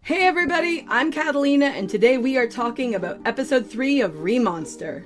Hey everybody, I'm Katallina, and today we are talking about episode 3 of Remonster.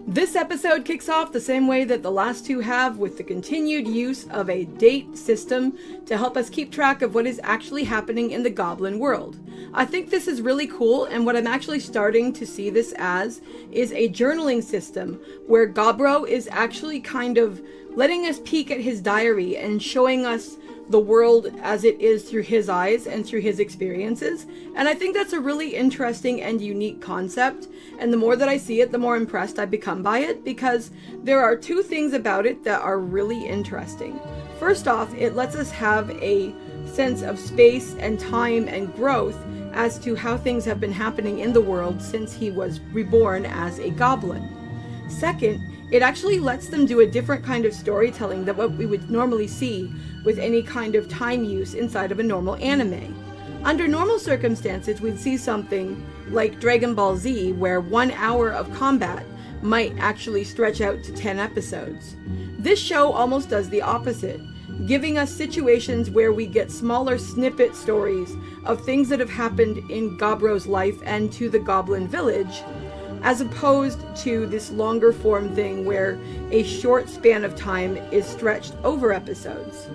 This episode kicks off the same way that the last two have, with the continued use of a date system to help us keep track of what is actually happening in the goblin world. I think this is really cool, and what I'm actually starting to see this as is a journaling system where Gobrou is actually kind of letting us peek at his diary and showing us the world as it is through his eyes and through his experiences. And I think that's a really interesting and unique concept. And the more that I see it, the more impressed I become by it, because there are two things about it that are really interesting. First off, it lets us have a sense of space and time and growth as to how things have been happening in the world since he was reborn as a goblin. Second, it actually lets them do a different kind of storytelling than what we would normally see with any kind of time use inside of a normal anime. Under normal circumstances, we'd see something like Dragon Ball Z, where 1 hour of combat might actually stretch out to 10 episodes. This show almost does the opposite, giving us situations where we get smaller snippet stories of things that have happened in Gobrou's life and to the Goblin village, as opposed to this longer form thing where a short span of time is stretched over episodes.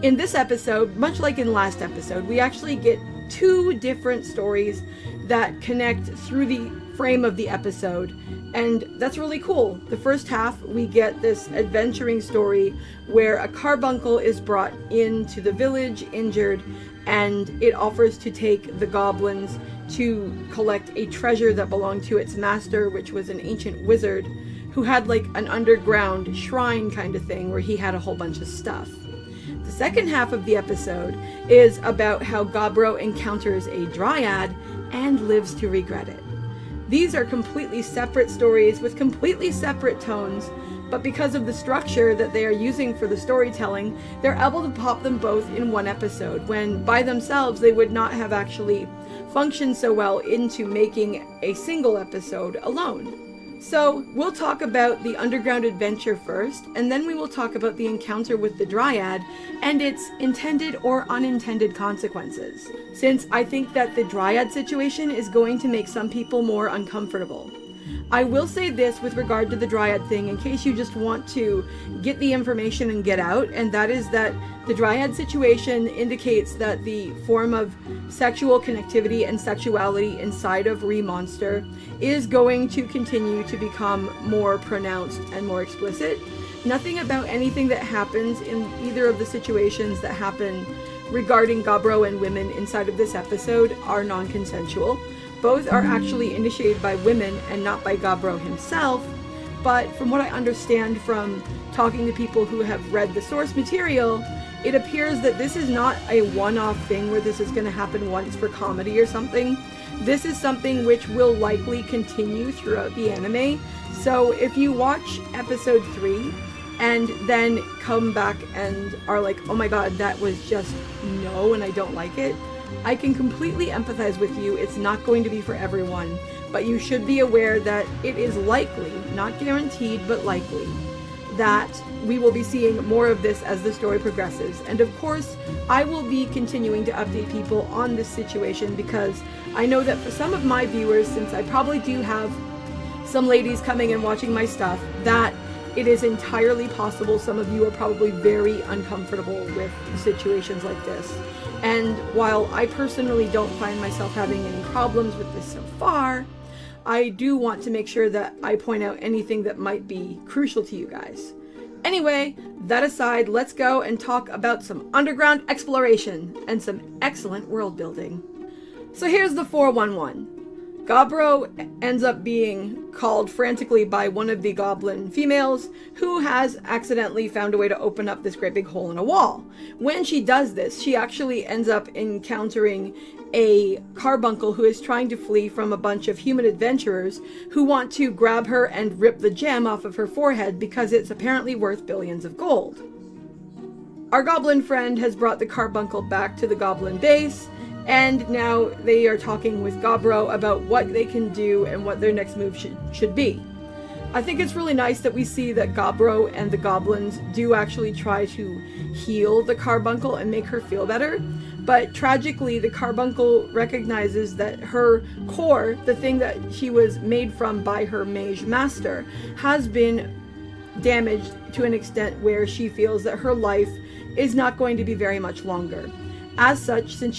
In this episode, much like in last episode, we actually get two different stories that connect through the frame of the episode, and that's really cool. The first half, we get this adventuring story where a carbuncle is brought into the village injured, and it offers to take the goblins to collect a treasure that belonged to its master, which was an ancient wizard who had like an underground shrine kind of thing where he had a whole bunch of stuff. The second half of the episode is about how Gobrou encounters a Dryad and lives to regret it. These are completely separate stories with completely separate tones, but because of the structure that they are using for the storytelling, they're able to pop them both in one episode, when by themselves they would not have actually functioned so well into making a single episode alone. So we'll talk about the underground adventure first, and then we will talk about the encounter with the Dryad and its intended or unintended consequences, since I think that the Dryad situation is going to make some people more uncomfortable. I will say this with regard to the Dryad thing, in case you just want to get the information and get out, and that is that the Dryad situation indicates that the form of sexual connectivity and sexuality inside of Remonster is going to continue to become more pronounced and more explicit. Nothing about anything that happens in either of the situations that happen regarding Gobrou and women inside of this episode are non-consensual. Both are actually initiated by women and not by Gobrou himself, but from what I understand from talking to people who have read the source material, it appears that this is not a one-off thing where this is going to happen once for comedy or something. This is something which will likely continue throughout the anime. So if you watch episode 3 and then come back and are like, oh my god, that was just no and I don't like it, I can completely empathize with you. It's not going to be for everyone, but you should be aware that it is likely, not guaranteed, but likely, that we will be seeing more of this as the story progresses. And of course, I will be continuing to update people on this situation, because I know that for some of my viewers, since I probably do have some ladies coming and watching my stuff, that it is entirely possible some of you are probably very uncomfortable with situations like this. And while I personally don't find myself having any problems with this so far, I do want to make sure that I point out anything that might be crucial to you guys. Anyway, that aside, let's go and talk about some underground exploration and some excellent world building. So here's the 411. Gobrou ends up being called frantically by one of the goblin females who has accidentally found a way to open up this great big hole in a wall. When she does this, she actually ends up encountering a carbuncle who is trying to flee from a bunch of human adventurers who want to grab her and rip the gem off of her forehead because it's apparently worth billions of gold. Our goblin friend has brought the carbuncle back to the goblin base, and now they are talking with Gobrou about what they can do and what their next move should be. I think it's really nice that we see that Gobrou and the goblins do actually try to heal the carbuncle and make her feel better. But tragically, the carbuncle recognizes that her core, the thing that she was made from by her mage master, has been damaged to an extent where she feels that her life is not going to be very much longer. As such, since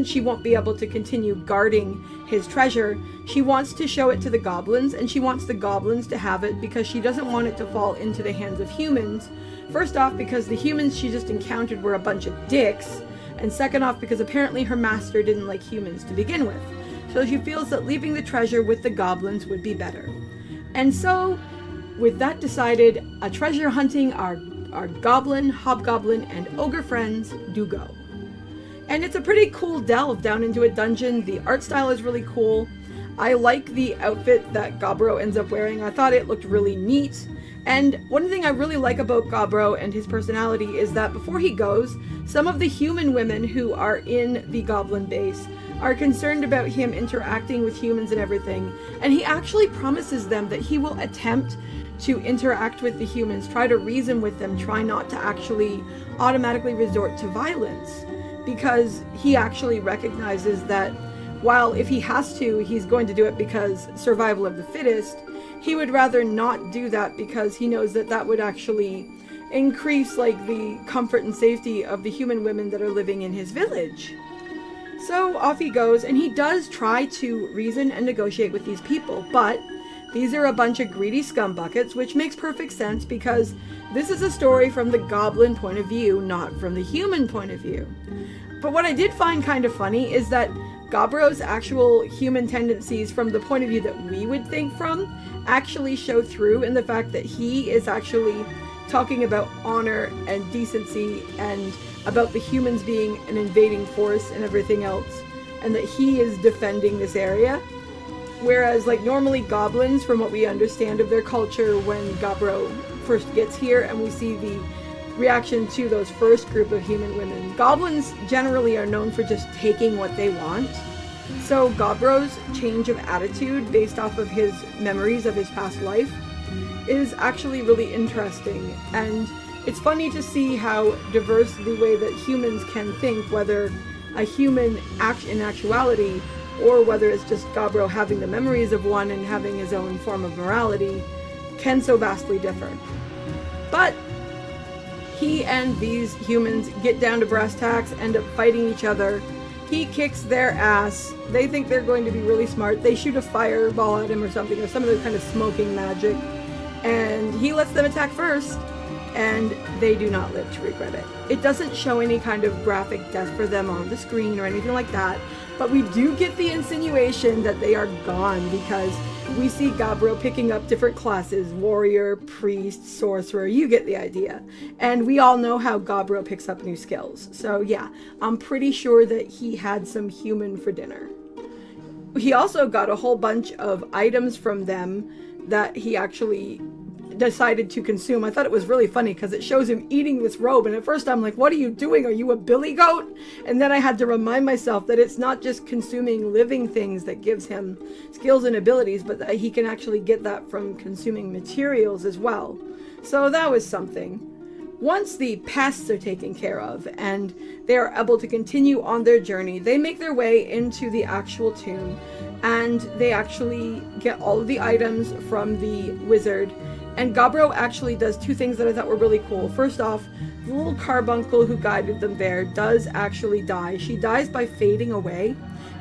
she won't be able to continue guarding his treasure, she wants to show it to the goblins, and she wants the goblins to have it because she doesn't want it to fall into the hands of humans. First off, because the humans she just encountered were a bunch of dicks, and second off, because apparently her master didn't like humans to begin with. So she feels that leaving the treasure with the goblins would be better. And so, with that decided, a treasure hunting our goblin, hobgoblin, and ogre friends do go. And it's a pretty cool delve down into a dungeon. The art style is really cool. I like the outfit that Gobrou ends up wearing. I thought it looked really neat. And one thing I really like about Gobrou and his personality is that before he goes, some of the human women who are in the goblin base are concerned about him interacting with humans and everything. And he actually promises them that he will attempt to interact with the humans, try to reason with them, try not to actually automatically resort to violence. Because he actually recognizes that while if he has to, he's going to do it because survival of the fittest, he would rather not do that because he knows that that would actually increase the comfort and safety of the human women that are living in his village. So off he goes, and he does try to reason and negotiate with these people, but these are a bunch of greedy scumbuckets, which makes perfect sense because this is a story from the goblin point of view, not from the human point of view. But what I did find kind of funny is that Gobrou's actual human tendencies from the point of view that we would think from actually show through in the fact that he is actually talking about honor and decency and about the humans being an invading force and everything else, and that he is defending this area. Whereas normally goblins, from what we understand of their culture when Gobrou first gets here and we see the reaction to those first group of human women, goblins generally are known for just taking what they want. So Gobrou's change of attitude based off of his memories of his past life is actually really interesting, and it's funny to see how diverse the way that humans can think, whether a human in actuality or whether it's just Gobrou having the memories of one and having his own form of morality, can so vastly differ. But he and these humans get down to brass tacks, end up fighting each other. He kicks their ass. They think they're going to be really smart. They shoot a fireball at him or something, or some other kind of smoking magic. And he lets them attack first, and they do not live to regret it. It doesn't show any kind of graphic death for them on the screen or anything like that, but we do get the insinuation that they are gone because we see Gobrou picking up different classes: warrior, priest, sorcerer, you get the idea. And we all know how Gobrou picks up new skills. So yeah, I'm pretty sure that he had some human for dinner. He also got a whole bunch of items from them that he actually decided to consume. I thought it was really funny because it shows him eating this robe, and at first I'm like, what are you doing? Are you a billy goat? And then I had to remind myself that it's not just consuming living things that gives him skills and abilities, but that he can actually get that from consuming materials as well. So that was something. Once the pests are taken care of and they are able to continue on their journey, they make their way into the actual tomb, and they actually get all of the items from the wizard. And Gobrou actually does two things that I thought were really cool. First off, the little carbuncle who guided them there does actually die. She dies by fading away,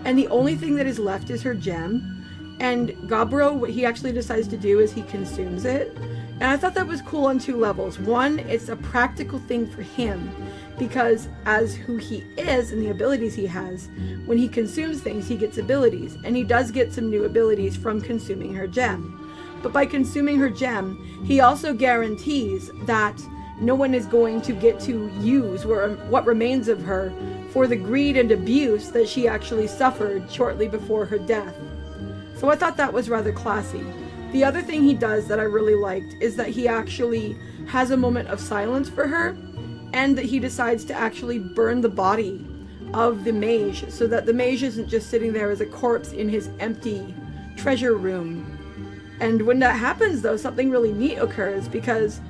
and the only thing that is left is her gem. And Gobrou, what he actually decides to do is he consumes it. And I thought that was cool on two levels. One, it's a practical thing for him, because as who he is and the abilities he has, when he consumes things, he gets abilities. And he does get some new abilities from consuming her gem. But by consuming her gem, he also guarantees that no one is going to get to use what remains of her for the greed and abuse that she actually suffered shortly before her death. So I thought that was rather classy. The other thing he does that I really liked is that he actually has a moment of silence for her, and that he decides to actually burn the body of the mage so that the mage isn't just sitting there as a corpse in his empty treasure room. And when that happens, though, something really neat occurs, because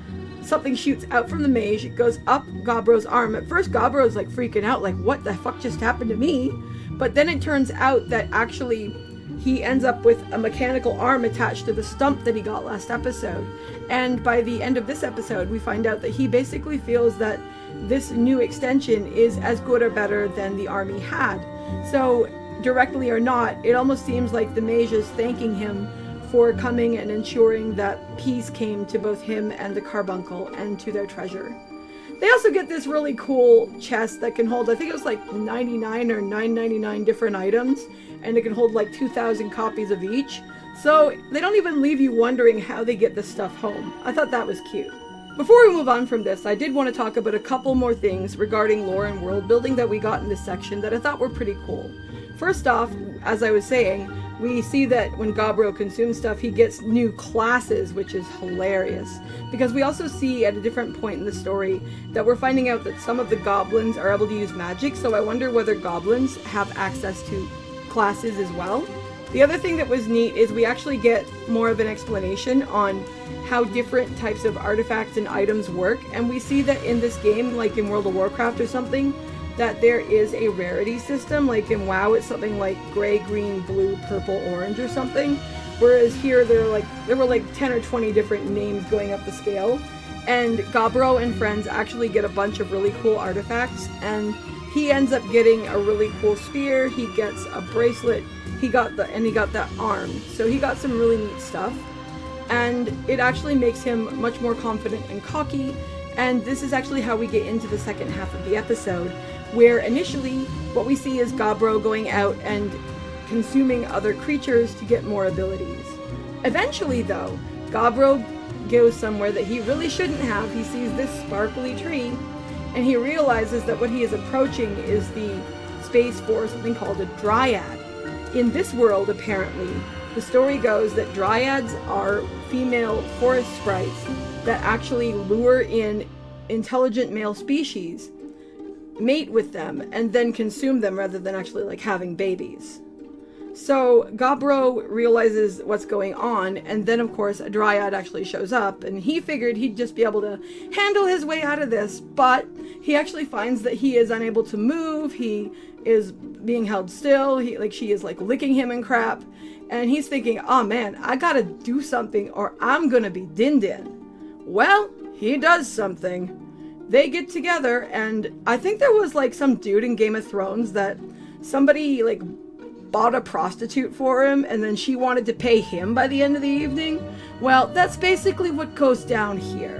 something shoots out from the mage. It goes up Gobrou's arm. At first, Gobrow's like freaking out, like, what the fuck just happened to me? But then it turns out that actually he ends up with a mechanical arm attached to the stump that he got last episode. And by the end of this episode, we find out that he basically feels that this new extension is as good or better than the arm he had. So, directly or not, it almost seems like the mage is thanking him for coming and ensuring that peace came to both him and the carbuncle and to their treasure. They also get this really cool chest that can hold, I think it was like 99 or 999 different items, and it can hold like 2,000 copies of each. So they don't even leave you wondering how they get this stuff home. I thought that was cute. Before we move on from this, I did want to talk about a couple more things regarding lore and world building that we got in this section that I thought were pretty cool. First off, as I was saying, we see that when Gobrou consumes stuff, he gets new classes, which is hilarious. Because we also see at a different point in the story that we're finding out that some of the goblins are able to use magic, so I wonder whether goblins have access to classes as well. The other thing that was neat is we actually get more of an explanation on how different types of artifacts and items work, and we see that in this game, like in World of Warcraft or something, that there is a rarity system. Like in WoW, it's something like gray, green, blue, purple, orange or something, whereas here there were like 10 or 20 different names going up the scale. And Gobrou and friends actually get a bunch of really cool artifacts, and he ends up getting a really cool spear, he gets a bracelet, he got that arm. So he got some really neat stuff, and it actually makes him much more confident and cocky. And this is actually how we get into the second half of the episode, where initially what we see is Gobrou going out and consuming other creatures to get more abilities. Eventually though, Gobrou goes somewhere that he really shouldn't have. He sees this sparkly tree, and he realizes that what he is approaching is the space for something called a Dryad. In this world, apparently, the story goes that Dryads are female forest sprites that actually lure in intelligent male species, mate with them, and then consume them rather than actually like having babies. So Gobrou realizes what's going on, and then of course a Dryad actually shows up, and he figured he'd just be able to handle his way out of this, but he actually finds that he is unable to move. He is being held still. She is like licking him and crap, and he's thinking, oh man, I gotta do something or I'm gonna be din-din. Well, he does something. They get together, and I think there was like some dude in Game of Thrones that somebody like bought a prostitute for him, and then she wanted to pay him by the end of the evening. Well, that's basically what goes down here.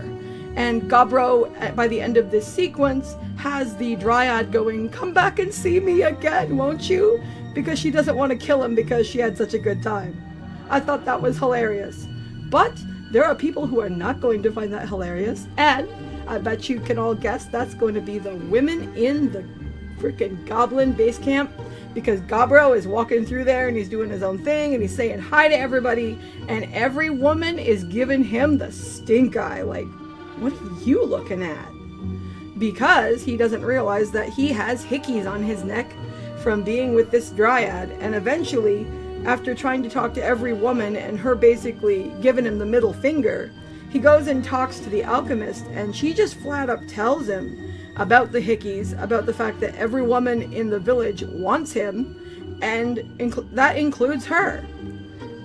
And Gobrou, by the end of this sequence, has the Dryad going, come back and see me again, won't you? Because she doesn't want to kill him because she had such a good time. I thought that was hilarious. But there are people who are not going to find that hilarious, and I bet you can all guess that's going to be the women in the freaking goblin base camp, because Gobrou is walking through there and he's doing his own thing and he's saying hi to everybody, and every woman is giving him the stink eye, like, what are you looking at? Because he doesn't realize that he has hickeys on his neck from being with this Dryad, and eventually, after trying to talk to every woman and her basically giving him the middle finger, he goes and talks to the alchemist, and she just flat up tells him about the hickeys, about the fact that every woman in the village wants him, and that includes her.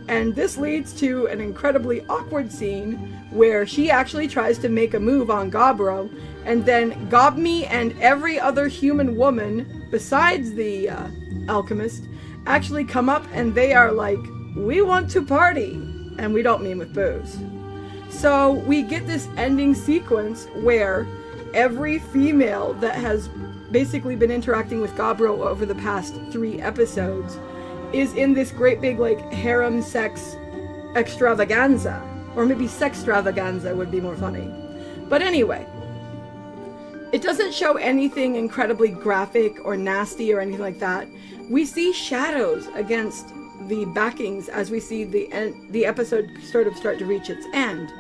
And this leads to an incredibly awkward scene where she actually tries to make a move on Gobrou, and then Gobme and every other human woman besides the alchemist actually come up, and they are like, we want to party, and we don't mean with booze. So we get this ending sequence where every female that has basically been interacting with Gobrou over the past 3 episodes is in this great big like harem sex extravaganza, or maybe sextravaganza would be more funny. But anyway, it doesn't show anything incredibly graphic or nasty or anything like that. We see shadows against the backings as we see the episode start to reach its end.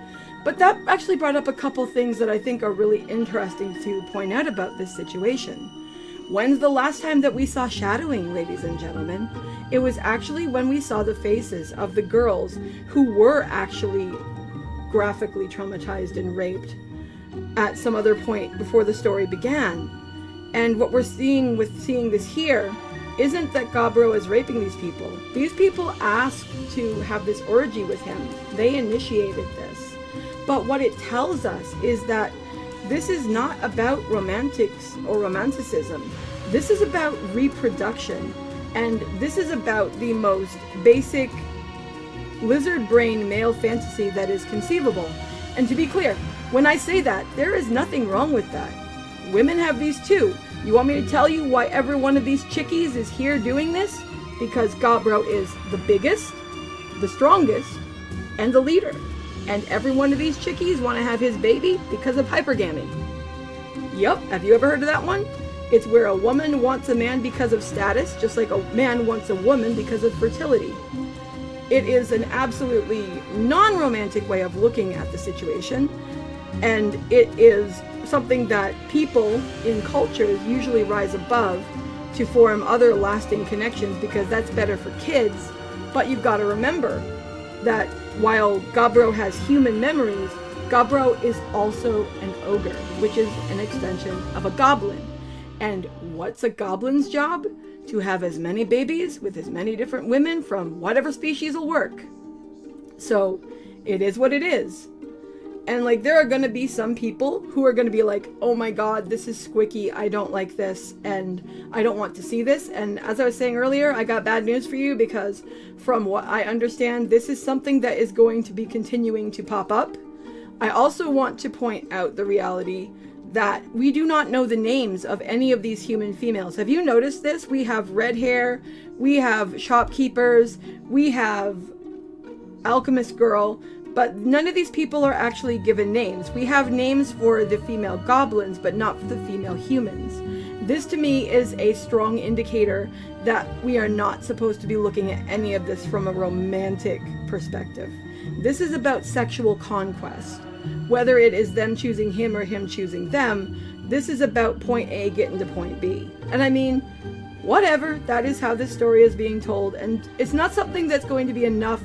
But that actually brought up a couple things that I think are really interesting to point out about this situation. When's the last time that we saw shadowing, ladies and gentlemen? It was actually when we saw the faces of the girls who were actually graphically traumatized and raped. at some other point before the story began. And what we're seeing with seeing this here isn't that Gobrou is raping these people. These people asked to have this orgy with him. They initiated this. But what it tells us is that this is not about romantics or romanticism. This is about reproduction. And this is about the most basic lizard brain male fantasy that is conceivable. And to be clear, when I say that, there is nothing wrong with that. Women have these too. You want me to tell you why every one of these chickies is here doing this? Because Gobrou is the biggest, the strongest, and the leader. And every one of these chickies want to have his baby because of hypergamy. Yup, have you ever heard of that one? It's where a woman wants a man because of status, just like a man wants a woman because of fertility. It is an absolutely non-romantic way of looking at the situation, and it is something that people in cultures usually rise above to form other lasting connections because that's better for kids. But you've got to remember that while Gobrou has human memories, Gobrou is also an ogre, which is an extension of a goblin. And what's a goblin's job? To have as many babies with as many different women from whatever species will work. So it is what it is. And like, there are going to be some people who are going to be like, oh my god, this is squicky, I don't like this, and I don't want to see this. And as I was saying earlier, I got bad news for you, because from what I understand, this is something that is going to be continuing to pop up. I also want to point out the reality that we do not know the names of any of these human females. Have you noticed this? We have red hair, we have shopkeepers, we have alchemist girl, but none of these people are actually given names. We have names for the female goblins, but not for the female humans. This to me is a strong indicator that we are not supposed to be looking at any of this from a romantic perspective. This is about sexual conquest. Whether it is them choosing him or him choosing them, this is about point A getting to point B. And I mean, whatever, that is how this story is being told, and it's not something that's going to be enough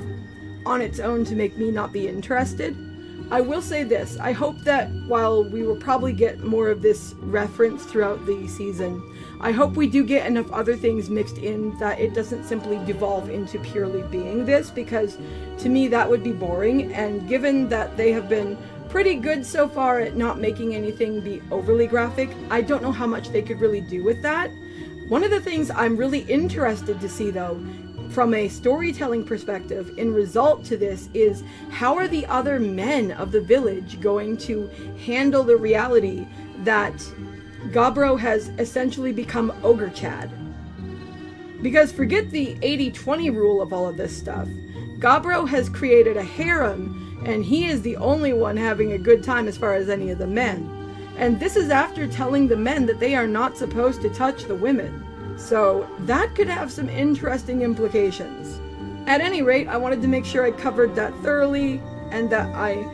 on its own to make me not be interested. I will say this, I hope that while we will probably get more of this reference throughout the season, I hope we do get enough other things mixed in that it doesn't simply devolve into purely being this, because to me that would be boring, and given that they have been pretty good so far at not making anything be overly graphic, I don't know how much they could really do with that. One of the things I'm really interested to see though, from a storytelling perspective, in result to this, is how are the other men of the village going to handle the reality that Gobrou has essentially become Ogre Chad? Because forget the 80-20 rule of all of this stuff. Gobrou has created a harem, and he is the only one having a good time as far as any of the men. And this is after telling the men that they are not supposed to touch the women. So that could have some interesting implications. At any rate, I wanted to make sure I covered that thoroughly, and that I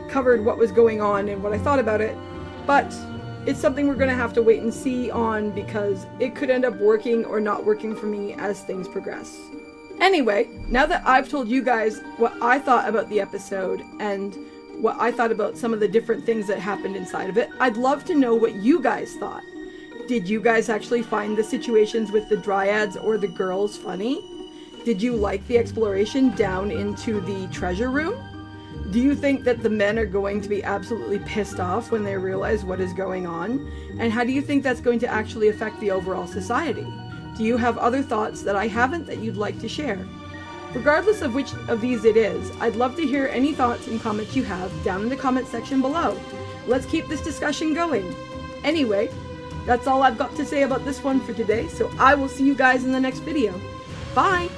covered what was going on and what I thought about it. But it's something we're going to have to wait and see on, because it could end up working or not working for me as things progress. Anyway, now that I've told you guys what I thought about the episode and what I thought about some of the different things that happened inside of it, I'd love to know what you guys thought. Did you guys actually find the situations with the Dryads or the girls funny? Did you like the exploration down into the treasure room? Do you think that the men are going to be absolutely pissed off when they realize what is going on? And how do you think that's going to actually affect the overall society? Do you have other thoughts that I haven't that you'd like to share? Regardless of which of these it is, I'd love to hear any thoughts and comments you have down in the comment section below. Let's keep this discussion going. Anyway, that's all I've got to say about this one for today, so I will see you guys in the next video. Bye!